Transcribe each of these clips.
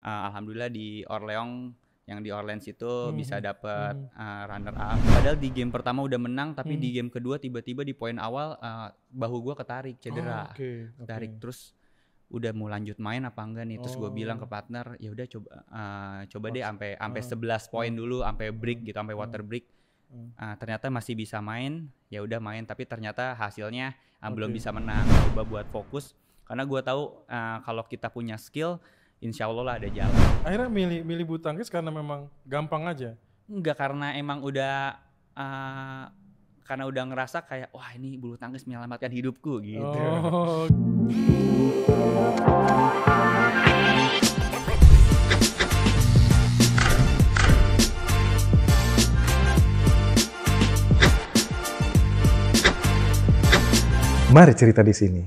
alhamdulillah di Orleans, yang di Orleans itu bisa dapet runner up. Padahal di game pertama udah menang, tapi di game kedua tiba-tiba di poin awal bahu gue ketarik, cedera. Ketarik. Terus udah mau lanjut main apa enggak nih? Terus gue bilang ke partner, ya udah coba deh sampai 11 poin dulu, sampai break gitu, sampai water break. Ternyata masih bisa main, ya udah main, tapi ternyata hasilnya belum bisa menang. Coba buat fokus, karena gue tahu kalau kita punya skill, insya Allah lah ada jalan. Akhirnya milih bulu tangkis karena memang gampang aja? Enggak, karena emang udah karena udah ngerasa kayak wah ini bulu tangkis menyelamatkan hidupku gitu. Mari cerita di sini.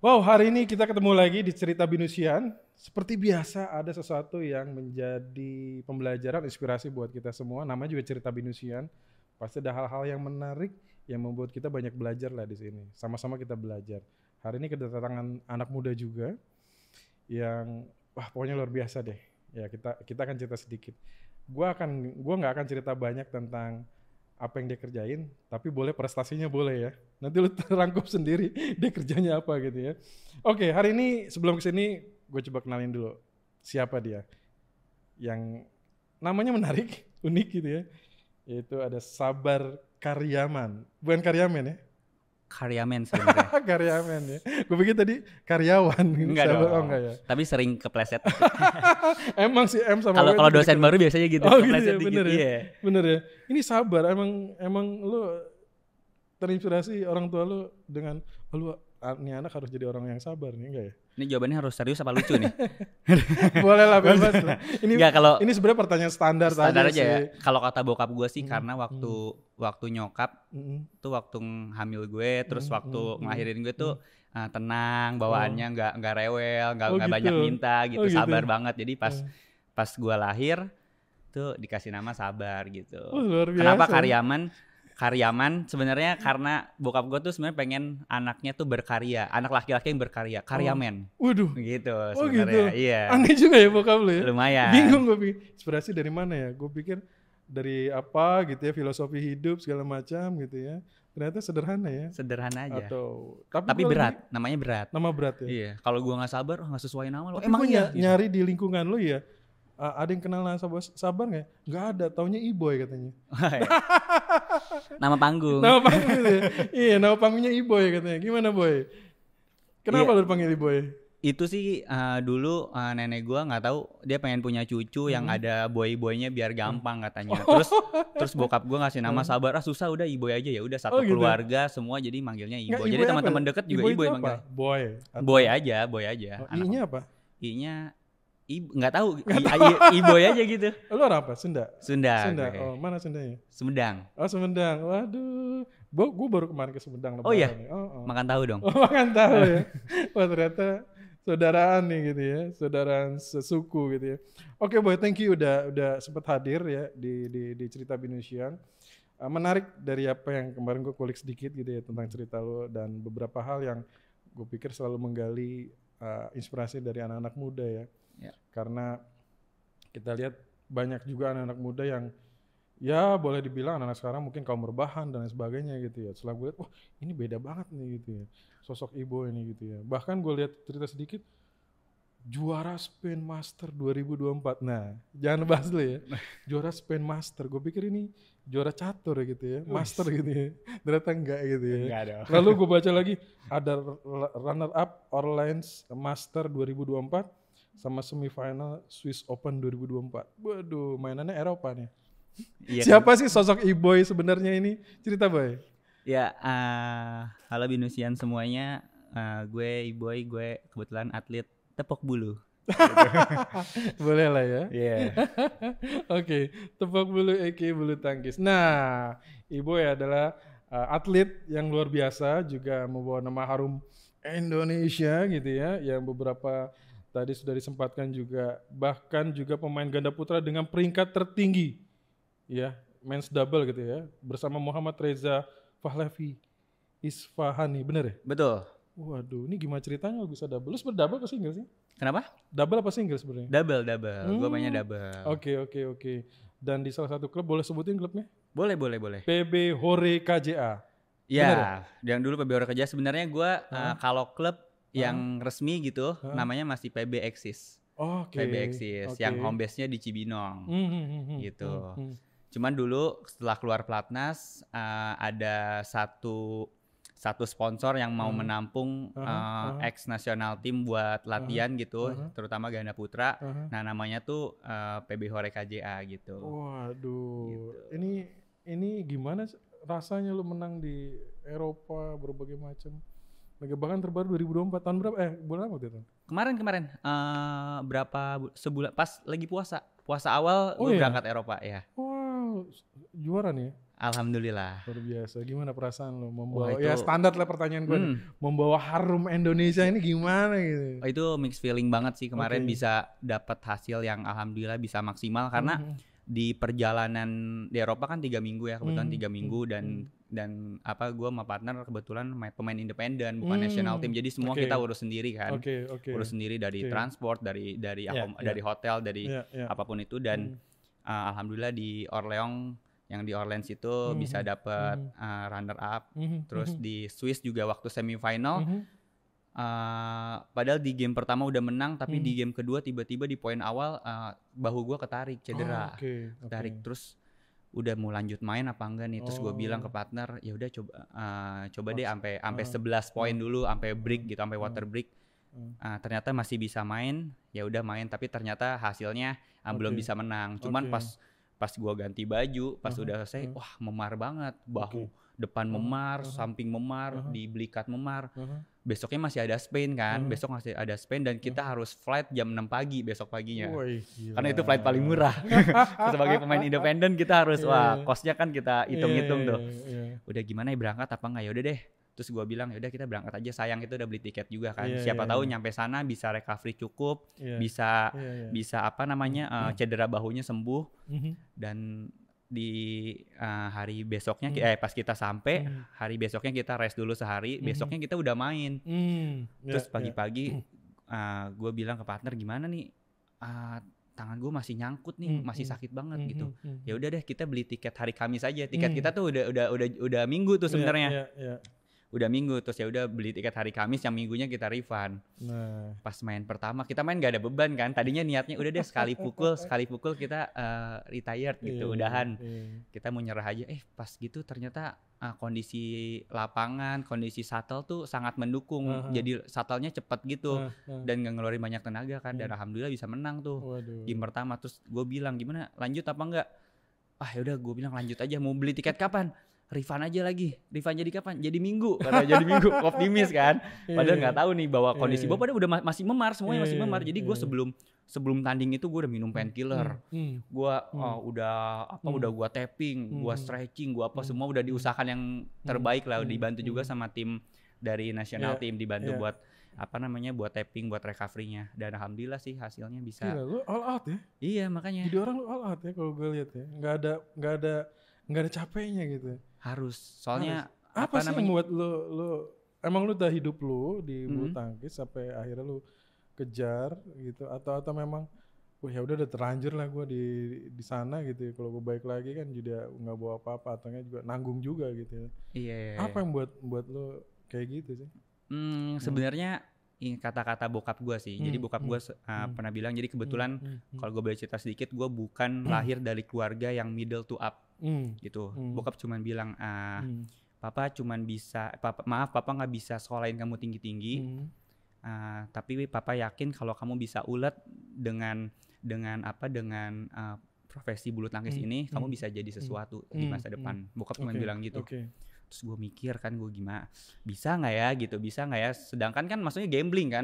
Wow, hari ini kita ketemu lagi di Cerita Binusian. Seperti biasa ada sesuatu yang menjadi pembelajaran, inspirasi buat kita semua. Namanya juga Cerita Binusian. Pasti ada hal-hal yang menarik yang membuat kita banyak belajar lah di sini. Sama-sama kita belajar. Hari ini kedatangan anak muda juga yang pokoknya luar biasa deh. Ya kita akan cerita sedikit. Gua nggak akan cerita banyak tentang apa yang dia kerjain, tapi boleh prestasinya boleh ya. Nanti lu terangkum sendiri dia kerjanya apa gitu ya. Oke, hari ini sebelum kesini gue coba kenalin dulu siapa dia. Yang namanya menarik, unik gitu ya. Yaitu ada Sabar Karyaman. Bukan Karyamen ya? Karyamen sebenarnya. Karyamen ya. Gue pikir tadi karyawan. Enggak dong. Oh, enggak ya. Tapi sering kepleset. Emang sih M sama kalau dosen baru biasanya gitu. Kepleset gitu ya, bener ya. Bener ya. Ini Sabar, emang lu terinspirasi orang tua lu dengan lu nih anak harus jadi orang yang sabar nih, enggak ya? Ini jawabannya harus serius apa lucu nih? Boleh lah, bebas lah. Ini sebenarnya pertanyaan standar aja sih. Ya. Kalau kata bokap gue sih karena waktu nyokap tuh waktu hamil gue, terus waktu ngelahirin gue tuh tenang bawaannya, nggak rewel, nggak gitu. banyak minta gitu, sabar gitu. banget. Jadi pas gue lahir tuh dikasih nama Sabar gitu. Luar biasa. Kenapa Karyaman sebenarnya karena bokap gue tuh sebenarnya pengen anaknya tuh berkarya, anak laki-laki yang berkarya, karyamen. Waduh. Gitu sebenarnya. Gitu. Iya. Aneh juga ya bokap lu ya. Lumayan. Bingung gue pikir, inspirasi dari mana ya? Gue pikir dari apa gitu ya, filosofi hidup segala macam gitu ya. Ternyata sederhana ya. Sederhana aja. Tapi berat, namanya berat. Nama berat ya. Iya. Kalau gue nggak sabar, nggak sesuai nama lo. Tapi emang iya. Nyari di lingkungan lo ya. Ada yang kenal Sabar nggak? Nggak ada, taunya Iboy katanya. Nama panggung. Nama panggung ya. Iya, nama panggungnya Iboy katanya. Gimana Boy? Kenapa lo dipanggil Iboy? Itu sih dulu nenek gue nggak tahu, dia pengen punya cucu yang ada boy-boynya biar gampang katanya. Terus bokap gue ngasih nama Sabar, susah udah Iboy aja ya udah satu keluarga semua jadi manggilnya Iboy. Jadi teman-teman deket juga Iboy manggil. Boy aja. I-nya apa? I-nya nggak tahu, Iboy aja gitu. Lu orang apa? Sunda. Okay. Oh, mana Sundanya? Sumedang. Oh, Sumedang. Waduh. Gue baru kemarin ke Sumedang. Oh iya? Makan tahu dong. Makan tahu ya. Wah, ternyata saudaraan nih gitu ya. Saudaraan sesuku gitu ya. Oke, Boy, thank you udah sempat hadir ya di Cerita Binusian. Menarik dari apa yang kemarin gue kulik sedikit gitu ya tentang cerita lo dan beberapa hal yang gue pikir selalu menggali inspirasi dari anak-anak muda ya. Karena kita lihat banyak juga anak-anak muda yang ya boleh dibilang anak-anak sekarang mungkin kaum rebahan dan lain sebagainya gitu ya. Setelah gue lihat, wah ini beda banget nih gitu ya. Sosok Ibo ini gitu ya. Bahkan gue lihat cerita sedikit, juara Spain Master 2024. Nah, jangan bahas dulu ya. Juara Spain Master. Gue pikir ini juara catur gitu ya. Master gitu ya. Ternyata enggak gitu ya. Enggak dong. Lalu gue baca lagi, ada runner up Orleans Master 2024 sama semifinal Swiss Open 2024. Waduh, mainannya Eropa nih. Iya, siapa sih sosok Iboy sebenarnya ini? Cerita Boy. Ya, halo Binusian semuanya. Gue Iboy, gue kebetulan atlet tepok bulu. Boleh lah ya. Iya. Oke, tepok bulu bulu tangkis. Nah, Iboy adalah atlet yang luar biasa, juga membawa nama harum Indonesia gitu ya, yang beberapa tadi sudah disempatkan juga, bahkan juga pemain ganda putra dengan peringkat tertinggi ya, men's double gitu ya, bersama Muhammad Reza Pahlavi Isfahani, bener ya? Betul. Waduh, ini gimana ceritanya lo bisa double? Lu sebenernya double apa single sih? Kenapa? Double apa single sebenarnya? Double. Gue mainnya double. Oke. Dan di salah satu klub, boleh sebutin klubnya? Boleh. PB Hore KJA. Ya, yang dulu PB Hore KJA. Sebenarnya gue kalau klub yang resmi gitu, namanya masih PB Exis. PB Exis, yang home base-nya di Cibinong, gitu. Cuman dulu setelah keluar Platnas, ada satu sponsor yang mau menampung ex nasional tim buat latihan gitu, terutama ganda putra. Nah, namanya tuh PB Hore KJA gitu. Waduh, gitu. Ini gimana rasanya lu menang di Eropa berbagai macam? Bahkan terbaru 2024 tahun berapa? Bulan apa itu? Kemarin sebulan pas lagi puasa awal gue berangkat Eropa ya. Wow, juara nih. Alhamdulillah. Luar biasa. Gimana perasaan lo membawa? Ya standar lah pertanyaan gue nih. Membawa harum Indonesia ini gimana gitu? Itu mixed feeling banget sih kemarin bisa dapat hasil yang alhamdulillah bisa maksimal karena di perjalanan di Eropa kan 3 minggu ya, kebetulan 3 minggu dan gue sama partner kebetulan pemain independen bukan national team, jadi semua kita urus sendiri kan. Urus sendiri dari transport, dari hotel, dari apapun itu, dan alhamdulillah di Orléans, yang di Orleans itu bisa dapat runner up. Terus di Swiss juga waktu semifinal, padahal di game pertama udah menang, tapi di game kedua tiba-tiba di poin awal bahu gue ketarik, cedera. Ketarik. Terus udah mau lanjut main apa enggak nih? Terus gue bilang ke partner, ya udah coba deh sampai 11 poin dulu, sampai break gitu, sampai water break. Ternyata masih bisa main, ya udah main, tapi ternyata hasilnya belum bisa menang. Cuman pas gue ganti baju, pas udah selesai, wah memar banget, bahu depan memar, samping memar, di belikat memar. Besoknya masih ada Spain kan, besok masih ada Spain dan kita harus flight jam 6 pagi besok paginya. Karena itu flight paling murah. Sebagai pemain independen kita harus, kosnya kan kita hitung-hitung tuh. Udah gimana ya, berangkat apa enggak? Ya udah deh. Terus gue bilang ya udah kita berangkat aja, sayang itu udah beli tiket juga kan. Siapa tahu nyampe sana bisa recovery cukup, bisa cedera bahunya sembuh. Dan di hari besoknya pas kita sampai, hari besoknya kita rest dulu sehari, besoknya kita udah main. Terus pagi-pagi gue bilang ke partner, gimana nih, tangan gue masih nyangkut nih, masih sakit banget gitu. Ya udah deh kita beli tiket hari Kamis aja. Tiket kita tuh udah Minggu tuh sebenarnya. Udah Minggu, terus ya udah beli tiket hari Kamis, yang Minggunya kita refund. Pas main pertama kita main gak ada beban kan, tadinya niatnya udah deh sekali pukul kita retired gitu, udahan. Kita mau nyerah aja, pas gitu ternyata kondisi lapangan, kondisi shuttle tuh sangat mendukung. Jadi shuttle-nya cepet gitu dan gak ngeluarin banyak tenaga kan, dan alhamdulillah bisa menang tuh game pertama. Terus gue bilang gimana, lanjut apa enggak? Yaudah gue bilang lanjut aja. Mau beli tiket kapan? Refund aja lagi. Refund jadi kapan? Jadi Minggu. Kata jadi Minggu. Optimis kan. Padahal nggak tahu nih bahwa kondisi gue pada udah masih memar, semuanya masih memar. Jadi gue sebelum tanding itu gue udah minum painkiller. Gue udah gue tapping, gue stretching, gue semua udah diusahakan yang terbaik lah. Dibantu juga sama tim dari national team, dibantu buat buat tapping, buat recovery-nya. Dan alhamdulillah sih hasilnya bisa. Gila, lu all out ya? Iya, makanya. Jadi orang lu all out ya kalau gue lihat ya. Nggak ada capeknya gitu. Harus, soalnya apa sih yang membuat lu emang lu udah hidup lu di bulu tangkis sampai akhirnya lu kejar gitu, atau memang ya udah terlanjur lah gue di sana gitu ya, kalau gue balik lagi kan juga nggak bawa apa-apa, ataunya juga nanggung juga gitu ya. Iya. Apa yang buat lu kayak gitu sih? Sebenarnya kata-kata bokap gue sih. Jadi bokap gue pernah bilang, jadi kebetulan kalau gue boleh cerita sedikit, gue bukan lahir dari keluarga yang middle to up gitu. Bokap cuman bilang, papa nggak bisa sekolahin kamu tinggi-tinggi, tapi papa yakin kalau kamu bisa ulet dengan profesi bulu tangkis ini, kamu bisa jadi sesuatu di masa depan. Bokap cuma bilang gitu. Terus gue mikir kan, gue gimana bisa nggak ya, sedangkan kan maksudnya gambling kan,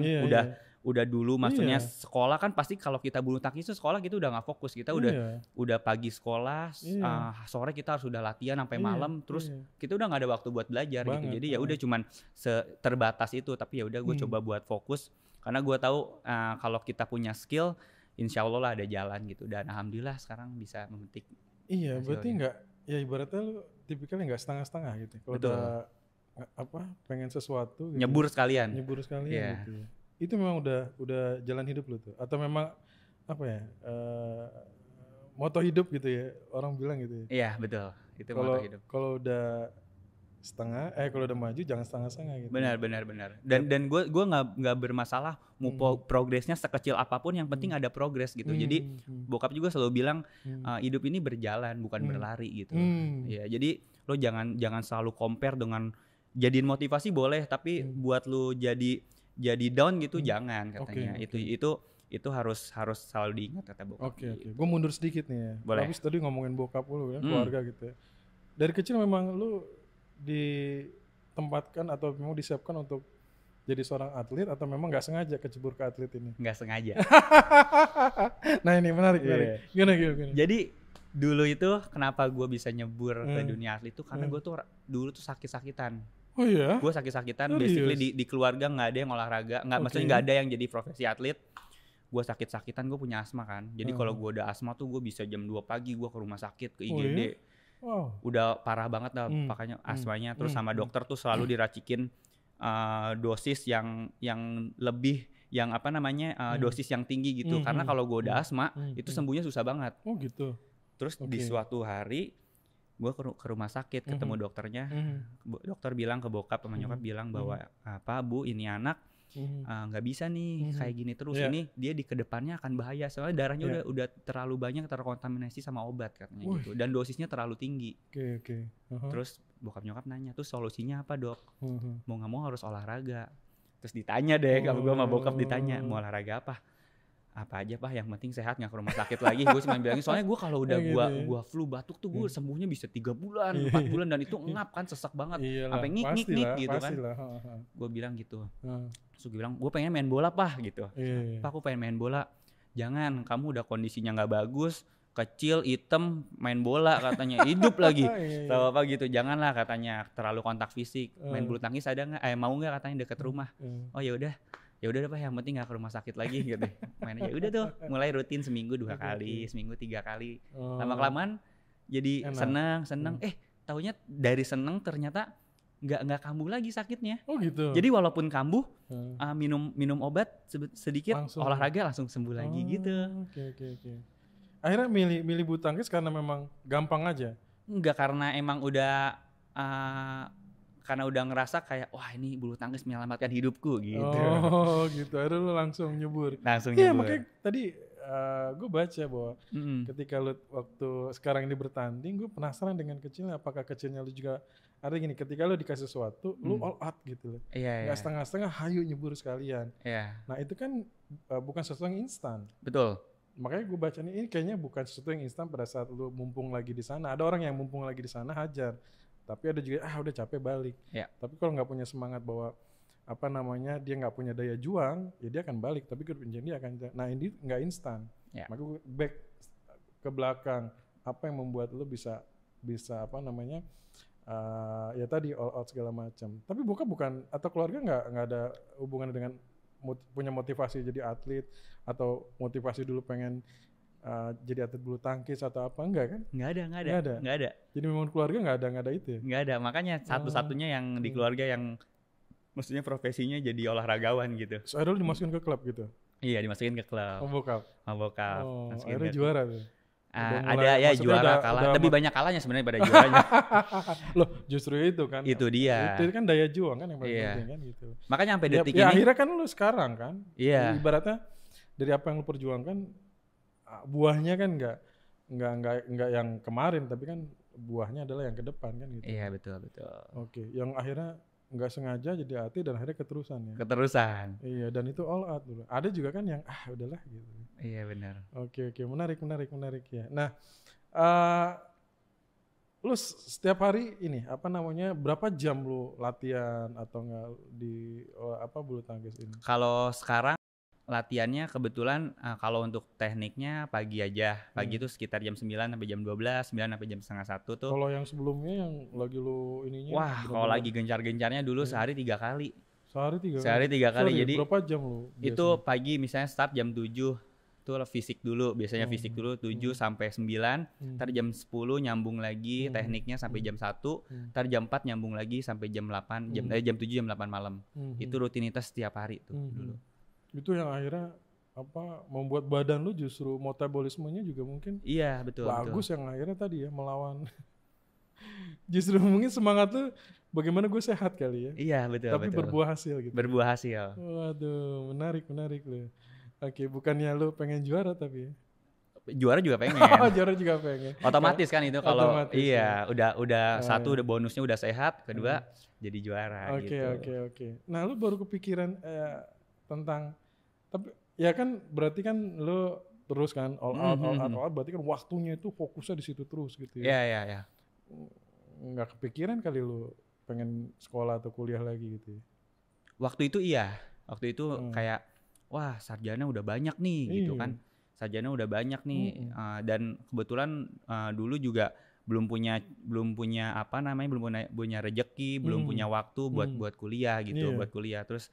udah dulu maksudnya sekolah kan pasti kalau kita bulu tangkis itu sekolah kita udah nggak fokus, kita udah pagi sekolah, sore kita harus udah latihan sampai malam, terus kita udah nggak ada waktu buat belajar gitu. Jadi ya udah cuman terbatas itu, tapi ya udah gue coba buat fokus karena gue tahu kalau kita punya skill, insya Allah lah ada jalan gitu. Dan alhamdulillah sekarang bisa memetik. Berarti nggak, ya ibaratnya lu tipikalnya nggak setengah-setengah gitu. Kalau udah pengen sesuatu gitu. Nyebur sekalian. Nyebur sekalian gitu ya. Itu memang udah jalan hidup lu tuh atau memang apa ya? Moto hidup gitu ya. Orang bilang gitu ya. Iya, betul. Itu moto hidup. Kalau udah kalau udah maju jangan setengah-setengah gitu. Benar. Dan gue nggak bermasalah mau progresnya sekecil apapun, yang penting ada progres gitu. Jadi bokap juga selalu bilang hidup ini berjalan bukan berlari gitu. Ya, jadi lo jangan selalu compare dengan, jadiin motivasi boleh, tapi buat lo jadi down gitu jangan katanya. Itu harus selalu diingat kata bokap. Oke. Gue mundur sedikit nih ya. Boleh. Habis tadi ngomongin bokap lu ya, keluarga gitu ya. Dari kecil memang lu ditempatkan atau memang disiapkan untuk jadi seorang atlet atau memang nggak sengaja kecebur ke atlet ini? Nggak sengaja. Nah ini menarik. Gimana? Jadi dulu itu kenapa gue bisa nyebur ke dunia atlet itu karena gue tuh dulu tuh sakit-sakitan. Oh iya? Gue sakit-sakitan, basically di keluarga nggak ada yang olahraga, maksudnya nggak ada yang jadi profesi atlet. Gue sakit-sakitan, gue punya asma kan. Jadi kalau gue udah asma tuh gue bisa jam 2 pagi gue ke rumah sakit, ke IGD. Oh, iya? Wow. Udah parah banget dah makanya asmanya. Terus sama dokter tuh selalu diracikin dosis yang lebih, yang apa namanya dosis yang tinggi gitu. Karena kalau gue udah asma itu sembuhnya susah banget. Oh gitu. Terus di suatu hari gue ke rumah sakit, ketemu dokternya. Dokter bilang ke bokap sama nyokap bilang bahwa Bu, ini anak nggak bisa nih kayak gini terus. Ini dia di kedepannya akan bahaya soalnya darahnya udah terlalu banyak terkontaminasi sama obat katanya gitu, dan dosisnya terlalu tinggi. Oke. Terus bokap nyokap nanya, terus solusinya apa dok? Mau nggak mau harus olahraga. Terus ditanya deh, kalau gue sama bokap ditanya mau olahraga apa aja Pak, yang penting sehat, nggak ke rumah sakit lagi. Gue cuma bilangin soalnya gue kalau udah gue flu batuk tuh gue sembuhnya bisa 3 bulan 4 bulan, dan itu ngap kan, sesak banget sampai ngik gitu kan. Gue bilang gitu. Terus gue bilang gue pengen main bola Pak gitu. Pak aku pengen main bola. Jangan, kamu udah kondisinya nggak bagus, kecil, hitam, main bola katanya, hidup lagi. Tahu apa gitu, janganlah katanya, terlalu kontak fisik. Main bulu tangkis ada nggak? Mau nggak katanya, deket rumah. Oh ya udah deh Pak, yang penting nggak ke rumah sakit lagi gitu. Main aja udah tuh, mulai rutin seminggu 2 kali, seminggu 3 kali. Lama-kelamaan jadi seneng. Taunya dari seneng ternyata nggak kambuh lagi sakitnya. Oh gitu. Jadi walaupun kambuh, minum obat sedikit, olahraga langsung sembuh lagi gitu. Oke. Akhirnya milih bulu tangkis karena memang gampang aja? Enggak, karena emang udah karena udah ngerasa kayak wah ini bulu tangkis menyelamatkan hidupku gitu. Oh gitu, akhirnya lu langsung nyebur. Iya, makanya tadi gue baca bahwa ketika lu waktu sekarang ini bertanding, gue penasaran dengan kecilnya, apakah kecilnya lu juga ada gini, ketika lu dikasih sesuatu, lu all out gitu loh. Iya. Gak setengah-setengah, hayu nyebur sekalian. Iya. Nah itu kan bukan sesuatu yang instan. Betul. Makanya gue baca ini kayaknya bukan sesuatu yang instan pada saat lu mumpung lagi di sana. Ada orang yang mumpung lagi di sana hajar. Tapi ada juga udah capek balik. Yeah. Tapi kalau nggak punya semangat bahwa dia nggak punya daya juang, ya dia akan balik. Tapi dia akan. Nah ini nggak instan. Yeah. Maka gue back ke belakang. Apa yang membuat lo bisa ya tadi all out segala macam. Tapi bukan atau keluarga nggak ada hubungan dengan punya motivasi jadi atlet atau motivasi dulu pengen jadi atlet bulu tangkis atau apa, enggak kan? Nggak ada. Jadi memang keluarga nggak ada itu ya? Nggak ada, makanya satu-satunya yang di keluarga yang maksudnya profesinya jadi olahragawan gitu. So akhirnya lu dimasukin ke klub gitu? Iya, dimasukin ke klub. Oh bokap? Oh, akhirnya juara tuh? Ada ya juara kalah, lebih banyak kalahnya sebenarnya pada juaranya. Loh justru itu kan? Itu dia. Itu kan daya juang kan yang paling penting kan gitu. Makanya sampai detik ini. Ya akhirnya kan lu sekarang kan? Iya. Ibaratnya dari apa yang lu perjuangkan, buahnya kan nggak yang kemarin, tapi kan buahnya adalah yang ke depan kan gitu. Iya betul. Oke, yang akhirnya nggak sengaja jadi atlet dan akhirnya keterusan ya. Iya, dan itu all out dulu. Ada juga kan yang udahlah gitu. Iya benar. Oke, menarik ya. Nah, lu setiap hari ini berapa jam lu latihan atau nggak di bulu tangkis ini? Kalau sekarang latihannya kebetulan kalau untuk tekniknya pagi aja. Pagi itu sekitar jam 9 sampai jam 12, 9 sampai jam setengah 1 tuh. Kalau yang sebelumnya yang lagi lu ininya? Wah, kalau lagi gencar-gencarnya dulu sehari 3 kali. Sehari 3 kali? Sehari 3 kali. Sorry, jadi berapa jam lu biasanya? Itu pagi misalnya start jam 7. itu fisik dulu, biasanya fisik dulu 7 sampai 9, ntar jam 10 nyambung lagi tekniknya sampai jam 1, ntar jam 4 nyambung lagi sampai jam 8, jam 7 jam 8 malam. Itu rutinitas setiap hari tuh dulu. Itu yang akhirnya membuat badan lu justru metabolismenya juga mungkin iya betul bagus yang akhirnya tadi ya melawan justru mungkin semangat tuh bagaimana gue sehat kali ya. Iya betul. Tapi berbuah hasil gitu. Berbuah hasil. Waduh, menarik lu. Oke, bukannya lu pengen juara tapi juara juga pengen. Juara juga pengen. Otomatis kan itu kalau iya ya. udah satu udah bonusnya udah sehat, kedua jadi juara gitu. Oke. Nah, lu baru kepikiran tentang tapi ya kan berarti kan lu terus kan all out berarti kan waktunya itu fokusnya di situ terus gitu ya. Iya. Nggak kepikiran kali lu pengen sekolah atau kuliah lagi gitu ya? Waktu itu iya. Waktu itu kayak wah sarjana udah banyak nih gitu kan. Sarjana udah banyak nih dan kebetulan dulu juga belum punya belum punya rezeki, belum punya waktu buat kuliah gitu, buat kuliah. Terus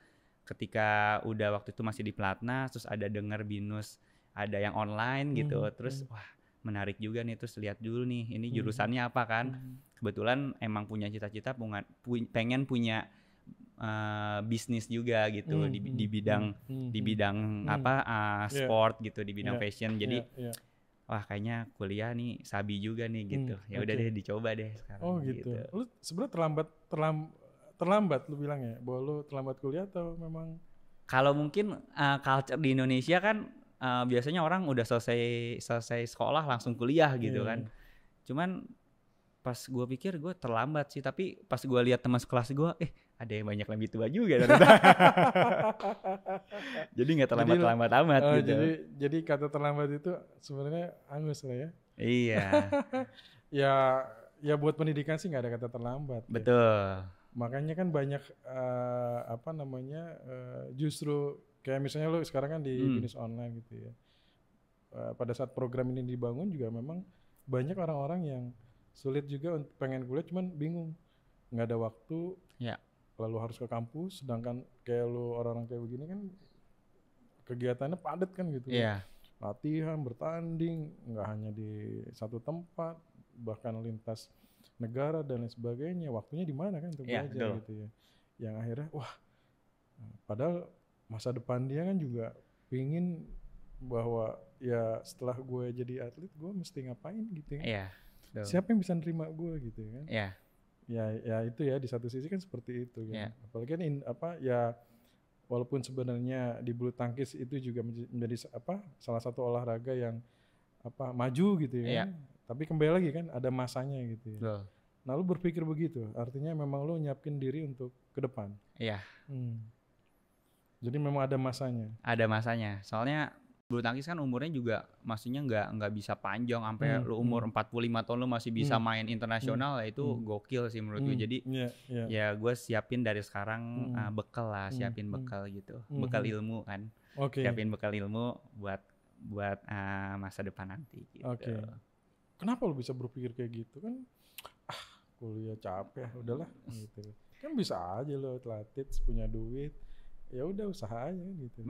ketika udah waktu itu masih di Pelatnas, terus ada dengar BINUS ada yang online gitu, terus wah menarik juga nih, terus lihat dulu nih ini jurusannya apa kan. Kebetulan emang punya cita-cita pengen punya bisnis juga gitu di bidang sport gitu, di bidang fashion. Jadi wah kayaknya kuliah nih sabi juga nih gitu. Ya udah deh dicoba deh sekarang. Oh gitu. Lu sebenarnya terlambat lu bilang ya, bahwa lu terlambat kuliah atau memang? Kalau mungkin culture di Indonesia kan biasanya orang udah selesai sekolah langsung kuliah gitu kan. Cuman pas gue pikir gue terlambat sih, tapi pas gue lihat teman sekelas gue, ada yang banyak lebih tua juga ternyata. Jadi nggak terlambat amat gitu. Jadi kata terlambat itu sebenarnya angus lah ya. Iya. ya buat pendidikan sih nggak ada kata terlambat. Betul. Ya. Makanya kan banyak justru kayak misalnya lo sekarang kan di BINUS online gitu ya. Pada saat program ini dibangun juga memang banyak orang-orang yang sulit juga untuk pengen kuliah cuman bingung, nggak ada waktu, lalu harus ke kampus. Sedangkan kayak lo orang-orang kayak begini kan kegiatannya padat kan gitu. Latihan, bertanding, nggak hanya di satu tempat, bahkan lintas negara dan lain sebagainya. Waktunya di mana kan untuk belajar gitu ya. Yang akhirnya padahal masa depan dia kan juga pingin bahwa ya setelah gue jadi atlet gue mesti ngapain gitu ya. Siapa yang bisa nerima gue gitu kan. Ya itu ya, di satu sisi kan seperti itu kan. Apalagi kan walaupun sebenarnya di bulu tangkis itu juga menjadi salah satu olahraga yang maju gitu ya. Tapi kembali lagi kan ada masanya gitu ya. Nah lu berpikir begitu, artinya memang lu nyiapin diri untuk ke depan. Jadi memang ada masanya. Ada masanya, soalnya bulu tangkis kan umurnya juga maksudnya nggak bisa panjang sampai lu umur 45 tahun lu masih bisa main internasional. Itu gokil sih menurut gue. Jadi ya gue siapin dari sekarang bekal lah, siapin bekal gitu, bekal ilmu kan. Siapin bekal ilmu buat masa depan nanti gitu. Kenapa lu bisa berpikir kayak gitu kan? Kuliah capek, udahlah gitu. Kan bisa aja lo atlet punya duit, ya udah usaha aja gitu.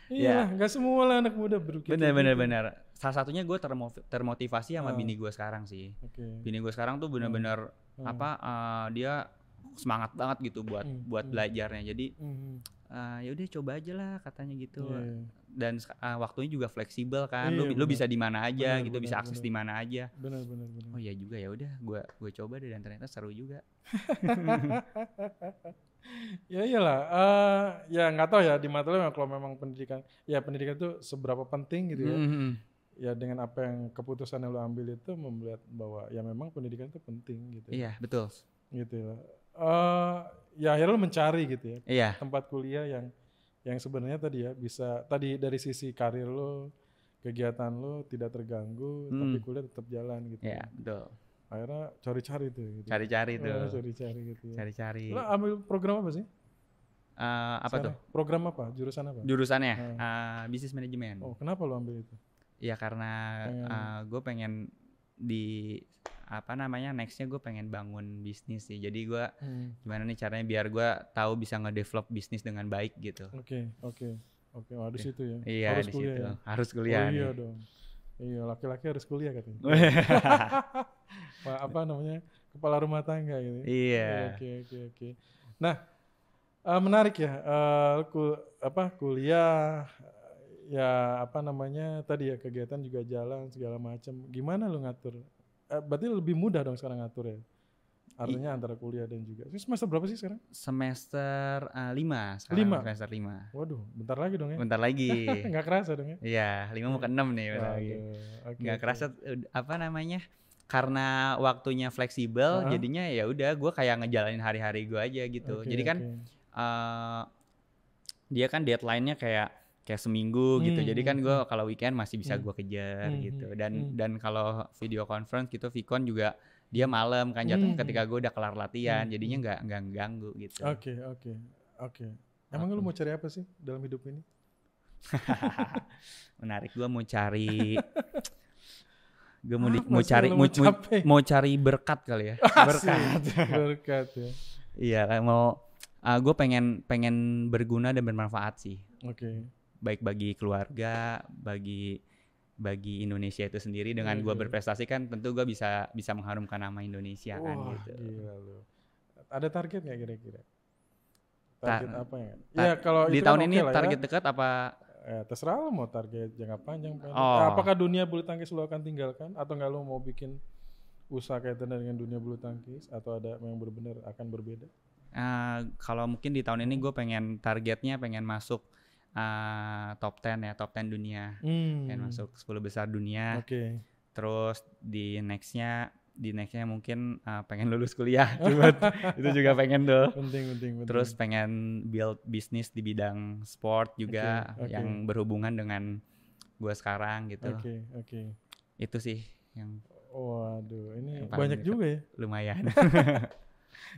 Nggak semua lah anak muda berpikir. Benar. Salah satunya gue termotivasi sama bini gue sekarang sih. Bini gue sekarang tuh benar-benar dia semangat banget gitu buat belajarnya. Jadi ya udah coba aja lah katanya gitu. Dan waktunya juga fleksibel kan. Lu bisa di mana aja gitu, bisa akses di mana aja. Benar. Oh iya juga, ya udah gue coba deh dan ternyata seru juga. Ya iyalah, ya nggak tahu ya di mata lo kalau memang pendidikan itu seberapa penting gitu ya. Ya dengan apa yang keputusan yang lo ambil itu membuat bahwa ya memang pendidikan itu penting gitu. Iya betul. Gitu lah. Ya akhirnya lo mencari gitu ya. Tempat kuliah yang sebenarnya tadi ya bisa dari sisi karir lo, kegiatan lo tidak terganggu, tapi kuliah tetap jalan gitu. Iya betul. Akhirnya cari-cari tuh gitu. Cari-cari gitu ya. Cari-cari. Lo ambil program apa sih? Apa tuh? Program apa? Jurusan apa? Jurusannya bisnis manajemen. Oh, kenapa lo ambil itu? Ya karena gue pengen nextnya gue pengen bangun bisnis sih. Jadi gue gimana nih caranya biar gue tahu bisa ngedevelop bisnis dengan baik gitu. Oke. Oke, di situ ya. Iya, harus di kuliah situ. ya. Harus kuliah. Oh iya dong. Iya, laki-laki harus kuliah katanya. Apa namanya? Kepala rumah tangga gitu. Iya. Oke. Nah, menarik ya. Kuliah ya apa namanya tadi ya, kegiatan juga jalan segala macam. Gimana lu ngatur? Berarti lebih mudah dong sekarang ngatur ya. Artinya antara kuliah dan juga. Semester berapa sih sekarang? Semester 5 sekarang. 5? Semester 5. Waduh, bentar lagi dong ya. Bentar lagi. Nggak kerasa dong ya. Iya, 5 mau ke 6 nih bentar lagi. Nggak kerasa apa namanya? Karena waktunya fleksibel, jadinya ya udah gue kayak ngejalanin hari-hari gue aja gitu. Jadi kan dia kan deadline-nya kayak seminggu gitu. Jadi kan gue kalau weekend masih bisa gue kejar gitu. Dan kalau video conference gitu, Vicon juga dia malam kan jatuhnya ketika gue udah kelar latihan, jadinya nggak ganggu gitu. Oke. Emang lu mau cari apa sih dalam hidup ini? Menarik, gue mau cari mau cari berkat kali ya. Berkat ya. Iya, gue pengen berguna dan bermanfaat sih. Oke. Baik bagi keluarga, bagi Indonesia itu sendiri. Dengan gue berprestasi kan tentu gue bisa mengharumkan nama Indonesia kan gitu. Gila lu. Ada target nggak kira-kira? Target apa ya? Kalau di tahun ini target dekat apa? Terserah lo mau target jangka panjang. Apakah dunia bulu tangkis lo akan tinggalkan atau nggak lo mau bikin usaha kaitan dengan dunia bulu tangkis atau ada yang benar-benar akan berbeda? Kalau mungkin di tahun ini gue targetnya pengen masuk top 10 dunia, pengen masuk 10 besar dunia. Terus di nextnya mungkin pengen lulus kuliah, itu juga pengen tuh. Penting. Terus pengen build bisnis di bidang sport juga yang berhubungan dengan gue sekarang gitu. Oke. Itu sih yang. Waduh, ini banyak juga ya. Lumayan.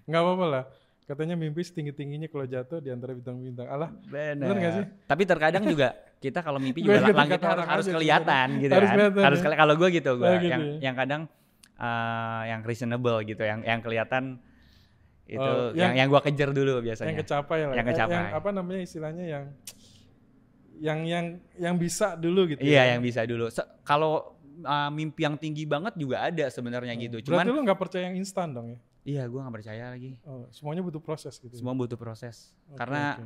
Nggak apa-apa lah. Katanya mimpi setinggi-tingginya kalau jatuh di antara bintang-bintang. Alah, bener gak sih? Tapi terkadang juga kita kalau mimpi juga langitnya harus kelihatan gitu kan. Harus kalau gue gitu, yang kadang yang reasonable gitu, yang kelihatan itu yang gue kejar dulu biasanya. Yang kecapai lah. Yang apa namanya istilahnya yang bisa dulu gitu. Iya, yang bisa dulu. Kalau mimpi yang tinggi banget juga ada sebenarnya gitu. Berarti lu nggak percaya yang instan dong ya? Iya, gue nggak percaya lagi. Semuanya butuh proses gitu. Semua butuh proses. Karena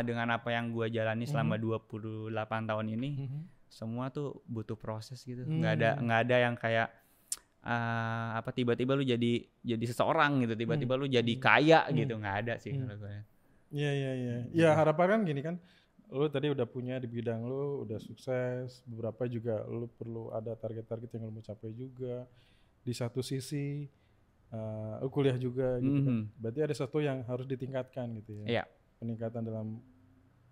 dengan apa yang gue jalani selama 28 tahun ini, semua tuh butuh proses gitu. Nggak ada yang kayak tiba-tiba lu jadi seseorang gitu, tiba-tiba lu jadi kaya gitu, nggak ada sih kalau gue. Iya. Ya harapan kan gini kan, lu tadi udah punya di bidang lu, udah sukses. Beberapa juga lu perlu ada target-target yang lu mau capai juga. Di satu sisi kuliah juga gitu kan. Berarti ada sesuatu yang harus ditingkatkan gitu ya. Peningkatan dalam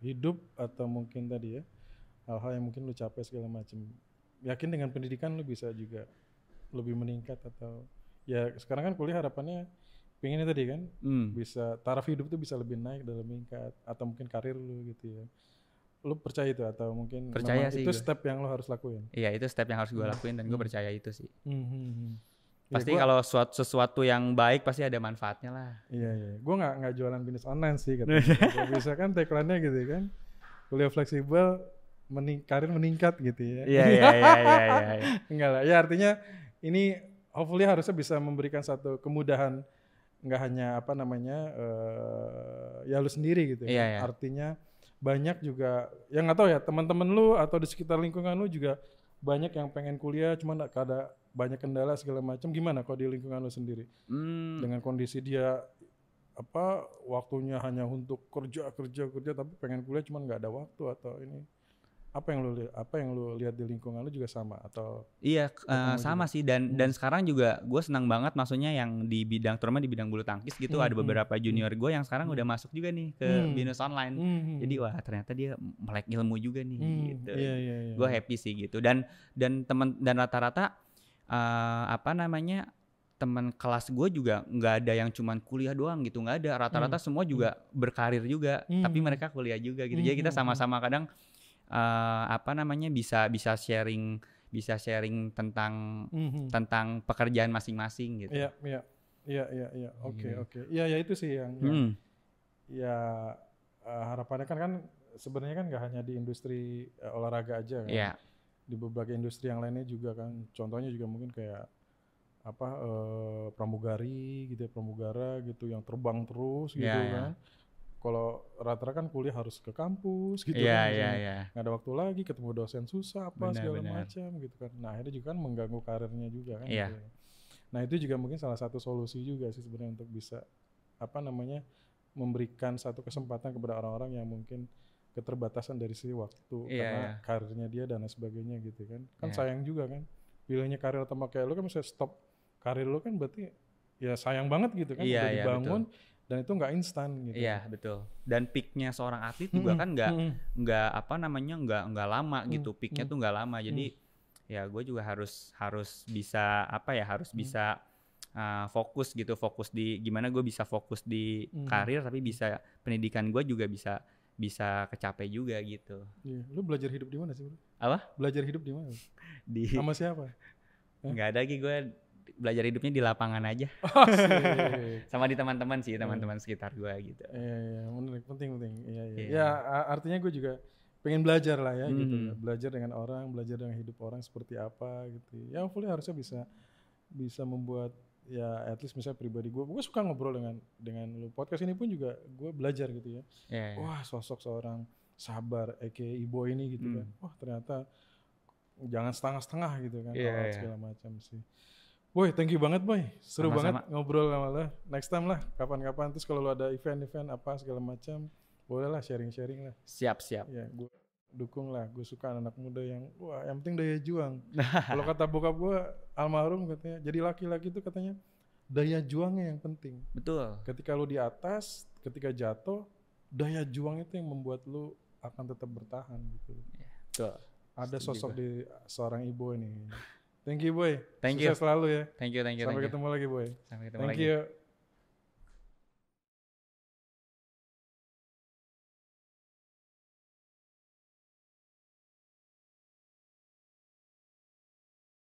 hidup atau mungkin tadi ya hal-hal yang mungkin lu capai segala macam. Yakin dengan pendidikan lu bisa juga lebih meningkat atau ya sekarang kan kuliah harapannya pengennya tadi kan bisa taraf hidup tuh bisa lebih naik dalam meningkat atau mungkin karir lu gitu ya. Lu percaya itu atau mungkin percaya sih itu step yang lu harus lakuin? Iya, itu step yang harus gue lakuin dan gue percaya itu sih. Pasti Ya, kalau sesuatu yang baik pasti ada manfaatnya lah. Iya. Gue nggak jualan bisnis online sih katanya. Kalau bisa kan tagline-nya gitu kan. Kuliah fleksibel, karir meningkat gitu ya. Iya. Enggak lah. Ya artinya ini hopefully harusnya bisa memberikan satu kemudahan. Nggak hanya apa namanya ya lu sendiri gitu ya. Artinya banyak juga yang nggak tahu ya teman-teman lu atau di sekitar lingkungan lu juga banyak yang pengen kuliah cuman ada banyak kendala segala macam. Gimana kalau di lingkungan lo sendiri dengan kondisi dia waktunya hanya untuk kerja tapi pengen kuliah cuman nggak ada waktu atau ini apa yang lo lihat di lingkungan lo juga sama atau? Iya sama juga sih dan sekarang juga gue senang banget maksudnya yang di bidang terutama di bidang bulu tangkis gitu ada beberapa junior gue yang sekarang udah masuk juga nih ke bisnis online. Jadi wah ternyata dia melek ilmu juga nih gitu. Iya. Gue happy sih gitu dan rata-rata teman kelas gue juga nggak ada yang cuman kuliah doang gitu, nggak ada, rata-rata semua juga berkarir juga tapi mereka kuliah juga gitu. Jadi kita sama-sama kadang bisa sharing tentang pekerjaan masing-masing gitu. Iya. Oke. Iya itu sih yang ya harapannya kan sebenarnya kan nggak hanya di industri olahraga aja kan. Iya. Di berbagai industri yang lainnya juga kan. Contohnya juga mungkin kayak pramugari gitu ya, pramugara gitu yang terbang terus gitu kan. Kalau rata-rata kan kuliah harus ke kampus gitu kan, nggak ada waktu lagi, ketemu dosen susah segala macam gitu kan. Nah akhirnya juga kan mengganggu karirnya juga kan. Gitu. Nah itu juga mungkin salah satu solusi juga sih sebenarnya untuk bisa memberikan satu kesempatan kepada orang-orang yang mungkin keterbatasan dari sisi waktu karena karirnya dia dan lain sebagainya gitu kan. Kan sayang juga kan, pilihnya karir utama kayak lu kan bisa stop karir lu kan berarti ya sayang banget gitu kan, udah dibangun. Betul. Dan itu nggak instan gitu. Iya betul. Dan peaknya seorang atlet juga kan nggak lama gitu. Peaknya tuh nggak lama. Jadi ya gue juga harus bisa bisa fokus gitu. Fokus di gimana gue bisa fokus di karir tapi bisa pendidikan gue juga bisa kecapai juga gitu. Iya. Lu belajar hidup di mana sih bro? Apa? Belajar hidup di mana? Sama siapa? Nggak ada lagi, gue belajar hidupnya di lapangan aja. Sama di teman-teman sih, teman-teman sekitar gue gitu. Iya, menarik, penting. Iya. Ya artinya gue juga pengen belajar lah ya gitu. Belajar dengan orang, belajar dengan hidup orang seperti apa gitu. Ya hopefully harusnya bisa membuat ya at least misalnya pribadi gue suka ngobrol dengan lu. Podcast ini pun juga gue belajar gitu ya. Wah, sosok seorang Sabar aka Ibo ini gitu kan. Wah, ternyata jangan setengah-setengah gitu kan, segala macam sih. Boy, thank you banget Boy, seru banget ngobrol sama lo. Next time lah, kapan-kapan. Terus kalau lo ada event-event apa segala macam, boleh lah sharing-sharing lah. Siap. Ya, gue dukung lah. Gue suka anak muda yang yang penting daya juang. Kalau kata bokap gue almarhum katanya, jadi laki-laki itu katanya daya juangnya yang penting. Betul. Ketika lo di atas, ketika jatuh, daya juang itu yang membuat lo akan tetap bertahan gitu. Betul. Ada sosok di seorang Ibo ini. Thank you Boy. Thank you. Sukses selalu ya. Thank you. Sampai ketemu lagi Boy. Sampai ketemu lagi. Thank you.